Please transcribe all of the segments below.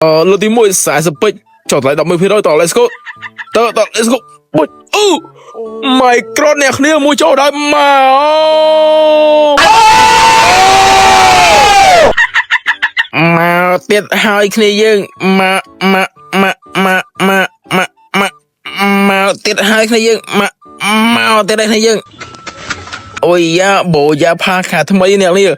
លើកទី1ខ្សែសពេចចុះតម្លៃ10% ត let's go ត let's go បុចអូ my god អ្នកគ្នាមួយចូលដល់មកទៀតហើយគ្នាយើងមកទៀតហើយគ្នាយើងមកទៀតហើយគ្នាយើងអូយយ៉ាបូយ៉ាផាខាថ្មីអ្នកនេះ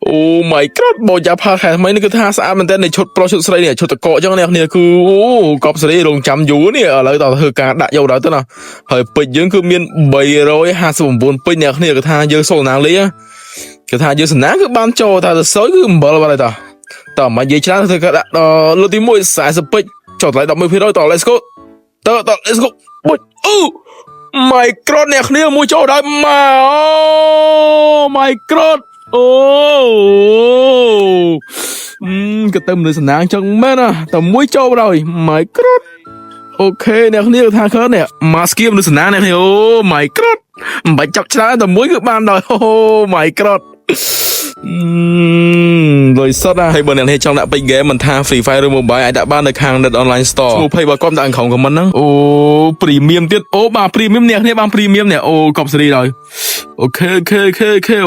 អូ my god បូយ៉ាផាខាថ្មីនេះគឺថាស្អាតមែនតើនេះឈុតប្រុសឈុតស្រីនេះឈុតតកកអញ្ចឹងអ្នកនេះគឺអូកប់សេរីរងចាំយូរនេះឥឡូវតើធ្វើការដាក់យកដល់ទៅណាហើយពេជ្រយើងគឺមាន359ពេជ្រអ្នកនេះគឺថាយើងសូលណាងលេគឺថាយើងសំណាងគឺបានចូលថាទៅសយគឺអំបិលបាត់ហើយតើមិននិយាយច្រើនធ្វើការដាក់លើកទី1ខ្សែសពេចចុះតម្លៃ10% ត let's go ត let's go បុចអូ my god អ្នកគ្នាមួយចូលដល់មក my god អូក៏ទៅមនុស្សសំណាងចឹងមែនណាតែមួយចូលដល់ my god អូខេអ្នកគ្នាថាឃើញនេះមកស្គីមនុស្សសំណាងអ្នកនេះអូ my god មិនបាច់ចាប់ច្រើនតែមួយគឺបានដល់អូ my god លុយសុទ្ធណាហើយបើអ្នកនេះចង់ដាក់ពេជ្រហ្គេមមិនថា Free Fire ឬ Mobile អាចដាក់បាននៅខាង Net Online Store ឈ្មោះ Pay បើកុំដាក់ក្នុង comment ហ្នឹងអូ Premium ទៀតអូបាទ Premium អ្នកគ្នាបាន Premium នេះអូកប់សេរីដល់អូខេ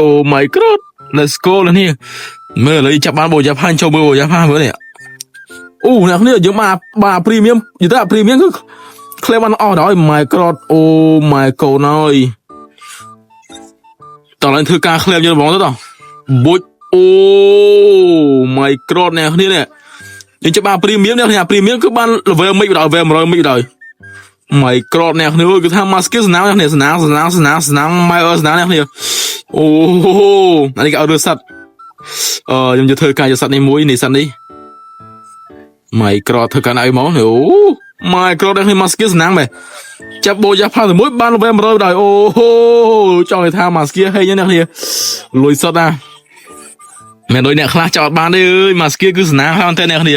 អូ my god let's go នេះមើលឥឡូវចាប់បានបូយ៉ាផាញ់ចូលមើលបូយ៉ាផាមើលនេះអូអ្នកគ្នាយើងបាទ Premium និយាយថា Premium គឺ claim បានអស់ដល់ my god អូ my god ហើយតើឡើងធ្វើការ claim យើងបងទៅតោះបុចអូ my god អ្នកគ្នានេះយើងចាប់បាន Premium អ្នកគ្នា Premium គឺបាន level មិនដល់ level 100មិនដល់ my god អ្នកគ្នាគឺថាមក skill ស្នាមអ្នកគ្នាស្នាមម៉ែអើស្នាមអ្នកគ្នាអូអានេះក៏ឲ្យរើសសិតខ្ញុំจะធ្វើការយកសัตว์នេះមួយនេះសัตว์នេះ my god ធ្វើការឲ្យមកអូ my god នេះមក skill ស្នាមមែនចាប់បូយ៉ាផាមួយបាន level 100ដល់អូចង់ឲ្យថាមក skill ហេញអ្នកគ្នាលុយសុទ្ធណាមែនដូចអ្នកខ្លះចោតបានទេអើយមក skill គឺស្នាមហើយតែអ្នកគ្នា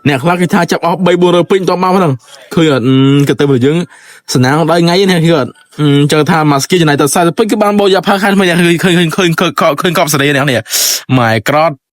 អ្នកខ្លះគេថាចាប់អស់3-400ពេញតមកហ្នឹងឃើញអត់ក៏ទៅយើងស្នាមដល់ថ្ងៃនេះគឺអត់ចឹងថាមក skill ចំណាយតែ40ពេញគឺបានបូយ៉ាផាខានថ្មីឃើញកប់សេរីអ្នកគ្នា my god